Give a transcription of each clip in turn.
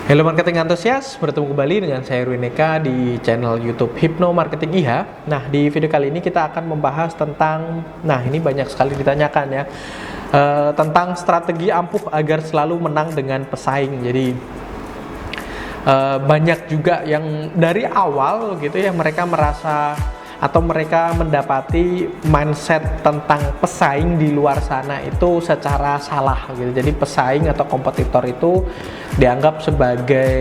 Halo marketing antusias, bertemu kembali dengan saya Erwin Eka di channel YouTube Hypno Marketing IH. Nah, di video kali ini kita akan membahas tentang, ini banyak sekali ditanyakan ya, tentang strategi ampuh agar selalu menang dengan pesaing. Jadi banyak juga yang dari awal gitu ya, mereka merasa atau mereka mendapati mindset tentang pesaing di luar sana itu secara salah gitu. Jadi pesaing atau kompetitor itu dianggap sebagai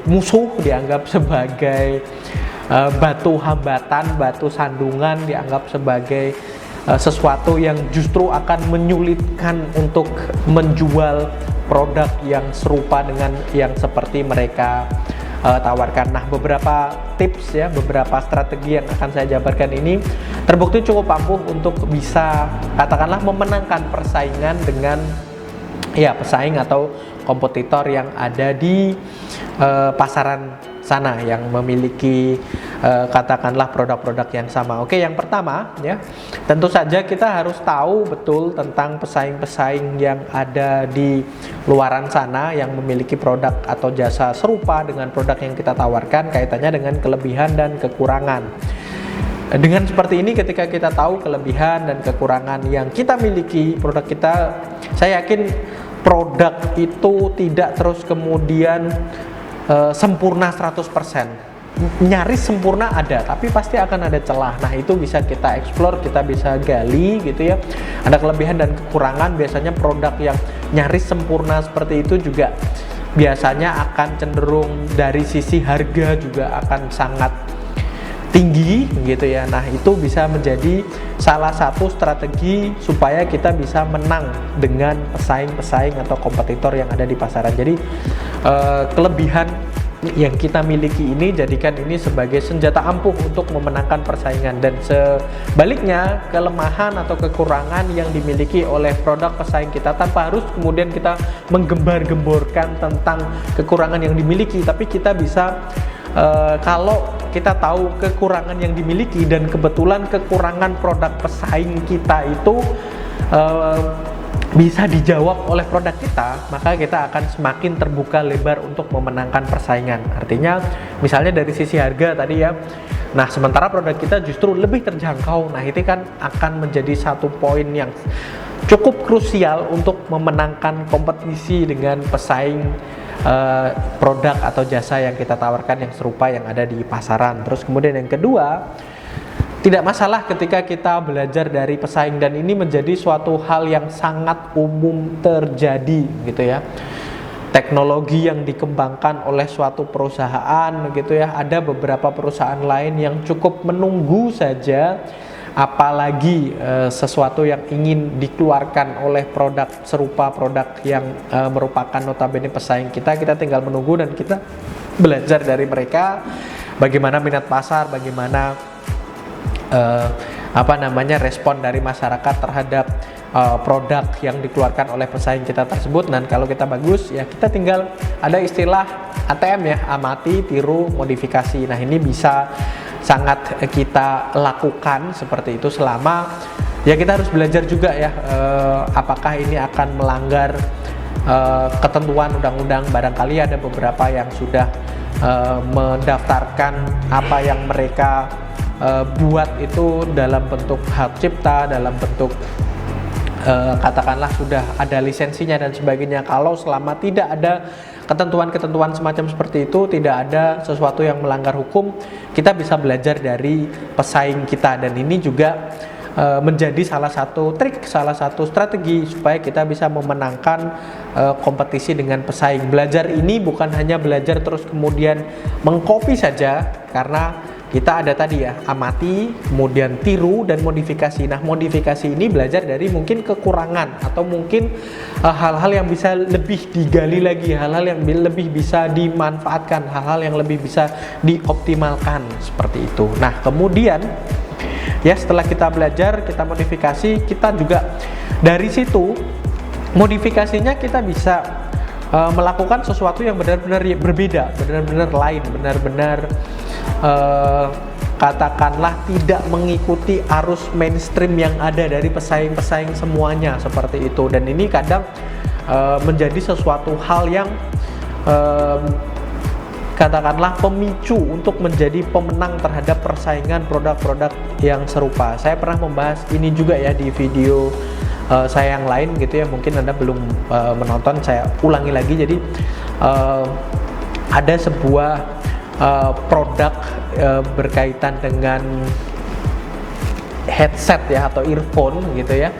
musuh, dianggap sebagai batu hambatan, batu sandungan, dianggap sebagai sesuatu yang justru akan menyulitkan untuk menjual produk yang serupa dengan yang seperti mereka tawarkan. Nah, beberapa tips ya, beberapa strategi yang akan saya jabarkan ini terbukti cukup ampuh untuk bisa katakanlah memenangkan persaingan dengan pesaing atau kompetitor yang ada di pasaran sana yang memiliki katakanlah produk-produk yang sama. Oke, yang pertama ya, tentu saja kita harus tahu betul tentang pesaing-pesaing yang ada di luaran sana yang memiliki produk atau jasa serupa dengan produk yang kita tawarkan, kaitannya dengan kelebihan dan kekurangan. Dengan seperti ini, ketika kita tahu kelebihan dan kekurangan yang kita miliki produk kita, saya yakin produk itu tidak terus kemudian sempurna 100%. Nyaris sempurna ada, tapi pasti akan ada celah. Nah, itu bisa kita explore, kita bisa gali gitu ya. Ada kelebihan dan kekurangan. Biasanya produk yang nyaris sempurna seperti itu juga biasanya akan cenderung dari sisi harga juga akan sangat tinggi gitu ya. Nah, itu bisa menjadi salah satu strategi supaya kita bisa menang dengan pesaing-pesaing atau kompetitor yang ada di pasaran. Jadi kelebihan yang kita miliki ini, jadikan ini sebagai senjata ampuh untuk memenangkan persaingan, dan sebaliknya kelemahan atau kekurangan yang dimiliki oleh produk pesaing kita, tanpa harus kemudian kita menggembar-gemborkan tentang kekurangan yang dimiliki, tapi kita bisa kalau kita tahu kekurangan yang dimiliki dan kebetulan kekurangan produk pesaing kita itu bisa dijawab oleh produk kita, maka kita akan semakin terbuka lebar untuk memenangkan persaingan. Artinya misalnya dari sisi harga tadi ya, nah sementara produk kita justru lebih terjangkau, nah itu kan akan menjadi satu poin yang cukup krusial untuk memenangkan kompetisi dengan pesaing produk atau jasa yang kita tawarkan yang serupa yang ada di pasaran. Terus kemudian yang kedua, tidak masalah ketika kita belajar dari pesaing, dan ini menjadi suatu hal yang sangat umum terjadi gitu ya. Teknologi yang dikembangkan oleh suatu perusahaan gitu ya, ada beberapa perusahaan lain yang cukup menunggu saja, apalagi sesuatu yang ingin dikeluarkan oleh produk serupa produk yang merupakan notabene pesaing kita tinggal menunggu dan kita belajar dari mereka bagaimana minat pasar, bagaimana respon dari masyarakat terhadap produk yang dikeluarkan oleh pesaing kita tersebut. Dan kalau kita bagus ya, kita tinggal, ada istilah ATM ya, amati, tiru, modifikasi. Nah, ini bisa sangat kita lakukan seperti itu selama ya kita harus belajar juga ya, apakah ini akan melanggar ketentuan undang-undang. Barangkali ada beberapa yang sudah mendaftarkan apa yang mereka buat itu dalam bentuk hak cipta, dalam bentuk katakanlah sudah ada lisensinya dan sebagainya. Kalau selama tidak ada ketentuan-ketentuan semacam seperti itu, tidak ada sesuatu yang melanggar hukum, kita bisa belajar dari pesaing kita, dan ini juga menjadi salah satu trik, salah satu strategi supaya kita bisa memenangkan kompetisi dengan pesaing. Belajar ini bukan hanya belajar terus kemudian mengcopy saja, karena kita ada tadi ya, amati, kemudian tiru, dan modifikasi. Nah, modifikasi ini belajar dari mungkin kekurangan atau mungkin hal-hal yang bisa lebih digali lagi, hal-hal yang lebih bisa dimanfaatkan, hal-hal yang lebih bisa dioptimalkan seperti itu. Nah, kemudian ya setelah kita belajar, kita modifikasi, kita juga dari situ modifikasinya kita bisa melakukan sesuatu yang benar-benar berbeda, benar-benar lain, benar-benar katakanlah tidak mengikuti arus mainstream yang ada dari pesaing-pesaing semuanya seperti itu. Dan ini kadang menjadi sesuatu hal yang katakanlah pemicu untuk menjadi pemenang terhadap persaingan produk-produk yang serupa. Saya pernah membahas ini juga ya di video saya yang lain gitu ya, mungkin Anda belum menonton, saya ulangi lagi. Jadi ada sebuah produk berkaitan dengan headset ya atau earphone gitu ya.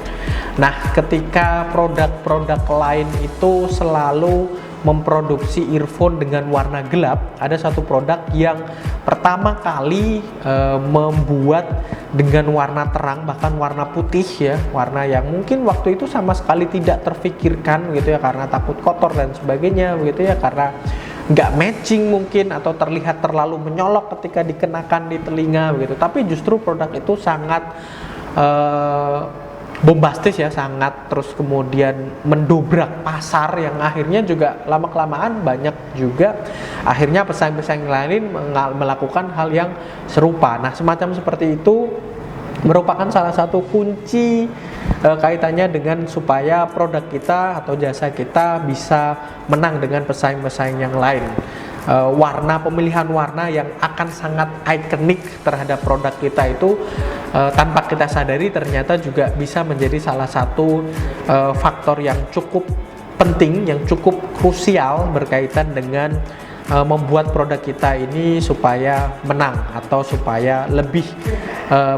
Nah, ketika produk-produk lain itu selalu memproduksi earphone dengan warna gelap, ada satu produk yang pertama kali membuat dengan warna terang, bahkan warna putih ya, warna yang mungkin waktu itu sama sekali tidak terfikirkan gitu ya, karena takut kotor dan sebagainya begitu ya, karena nggak matching mungkin atau terlihat terlalu menyolok ketika dikenakan di telinga begitu. Tapi justru produk itu sangat bombastis ya, sangat terus kemudian mendobrak pasar yang akhirnya juga lama-kelamaan banyak juga akhirnya pesaing-pesaing lain melakukan hal yang serupa. Nah, semacam seperti itu merupakan salah satu kunci kaitannya dengan supaya produk kita atau jasa kita bisa menang dengan pesaing-pesaing yang lain. Pemilihan warna yang akan sangat ikonik terhadap produk kita itu tanpa kita sadari ternyata juga bisa menjadi salah satu faktor yang cukup penting, yang cukup krusial berkaitan dengan membuat produk kita ini supaya menang atau supaya lebih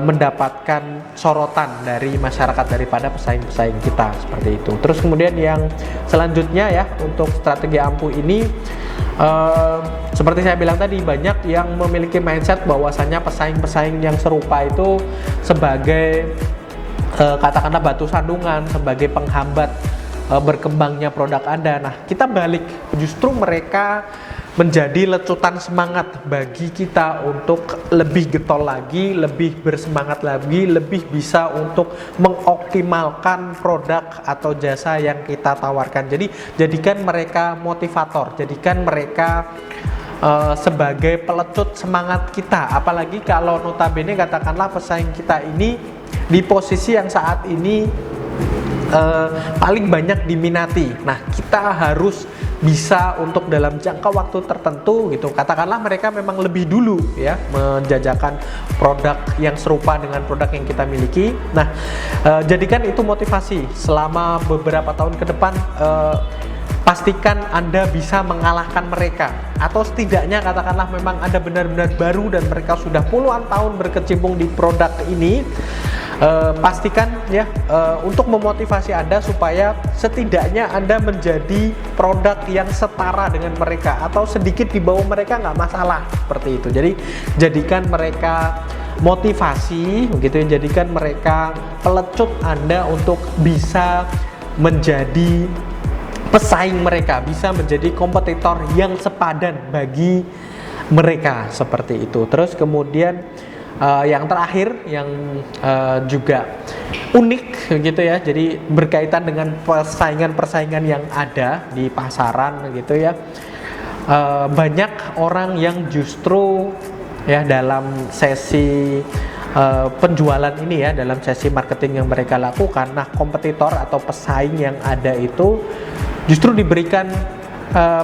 mendapatkan sorotan dari masyarakat daripada pesaing-pesaing kita, seperti itu. Terus kemudian yang selanjutnya ya, untuk strategi ampuh ini seperti saya bilang tadi, banyak yang memiliki mindset bahwasanya pesaing-pesaing yang serupa itu sebagai katakanlah batu sandungan, sebagai penghambat berkembangnya produk Anda. Nah, kita balik, justru mereka menjadi lecutan semangat bagi kita untuk lebih getol lagi, lebih bersemangat lagi, lebih bisa untuk mengoptimalkan produk atau jasa yang kita tawarkan. Jadi jadikan mereka motivator, jadikan mereka sebagai pelecut semangat kita. Apalagi kalau notabene katakanlah pesaing kita ini di posisi yang saat ini paling banyak diminati. Nah, kita harus bisa untuk dalam jangka waktu tertentu gitu, katakanlah mereka memang lebih dulu ya menjajakan produk yang serupa dengan produk yang kita miliki. Nah, jadikan itu motivasi selama beberapa tahun ke depan. Pastikan Anda bisa mengalahkan mereka, atau setidaknya katakanlah memang Anda benar-benar baru dan mereka sudah puluhan tahun berkecimpung di produk ini. Pastikan ya untuk memotivasi Anda supaya setidaknya Anda menjadi produk yang setara dengan mereka atau sedikit di bawah mereka, nggak masalah, seperti itu. Jadi jadikan mereka motivasi begitu ya, jadikan mereka pelecut Anda untuk bisa menjadi pesaing mereka, bisa menjadi kompetitor yang sepadan bagi mereka, seperti itu. Terus kemudian yang terakhir yang juga unik gitu ya, jadi berkaitan dengan persaingan-persaingan yang ada di pasaran gitu ya. Banyak orang yang justru ya dalam sesi penjualan ini ya, dalam sesi marketing yang mereka lakukan, nah kompetitor atau pesaing yang ada itu justru diberikan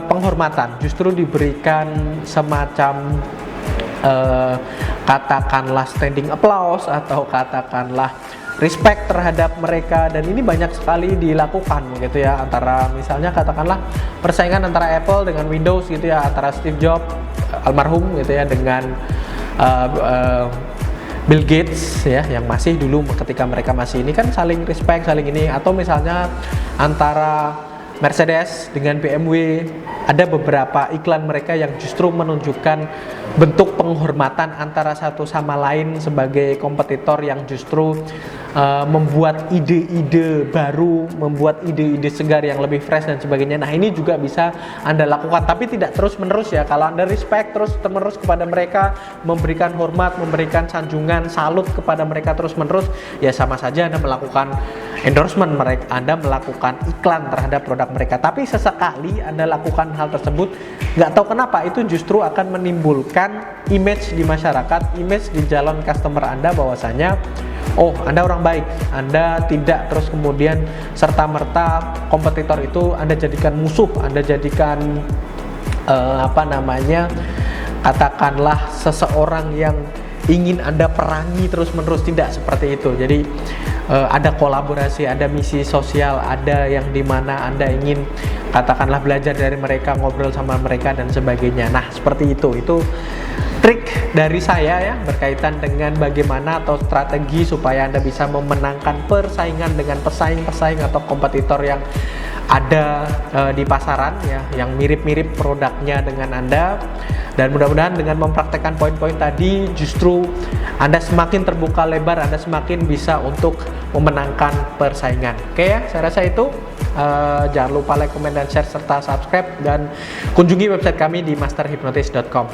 penghormatan, justru diberikan semacam katakanlah standing applause atau katakanlah respect terhadap mereka. Dan ini banyak sekali dilakukan gitu ya, antara misalnya katakanlah persaingan antara Apple dengan Windows gitu ya, antara Steve Jobs almarhum gitu ya dengan Bill Gates ya, yang masih dulu ketika mereka masih ini kan saling respect, saling ini. Atau misalnya antara Mercedes dengan BMW, ada beberapa iklan mereka yang justru menunjukkan bentuk penghormatan antara satu sama lain sebagai kompetitor yang justru membuat ide-ide baru, membuat ide-ide segar yang lebih fresh dan sebagainya. Nah, ini juga bisa Anda lakukan, tapi tidak terus-menerus ya. Kalau Anda respect terus-menerus kepada mereka, memberikan hormat, memberikan sanjungan, salut kepada mereka terus-menerus, ya sama saja Anda melakukan endorsement mereka, Anda melakukan iklan terhadap produk mereka. Tapi sesekali Anda lakukan hal tersebut, nggak tahu kenapa itu justru akan menimbulkan image di masyarakat, image di calon customer Anda bahwasanya oh, Anda orang baik, Anda tidak terus kemudian serta-merta kompetitor itu Anda jadikan musuh, Anda jadikan katakanlah seseorang yang ingin Anda perangi terus-menerus, tidak seperti itu. Jadi ada kolaborasi, ada misi sosial, ada yang dimana Anda ingin katakanlah belajar dari mereka, ngobrol sama mereka dan sebagainya. Nah, seperti itu trik dari saya ya, berkaitan dengan bagaimana atau strategi supaya Anda bisa memenangkan persaingan dengan pesaing-pesaing atau kompetitor yang ada di pasaran ya, yang mirip-mirip produknya dengan Anda. Dan mudah-mudahan dengan mempraktekkan poin-poin tadi, justru Anda semakin terbuka lebar, Anda semakin bisa untuk memenangkan persaingan. Oke ya, saya rasa itu. Jangan lupa like, comment, dan share, serta subscribe. Dan kunjungi website kami di masterhypnotis.com.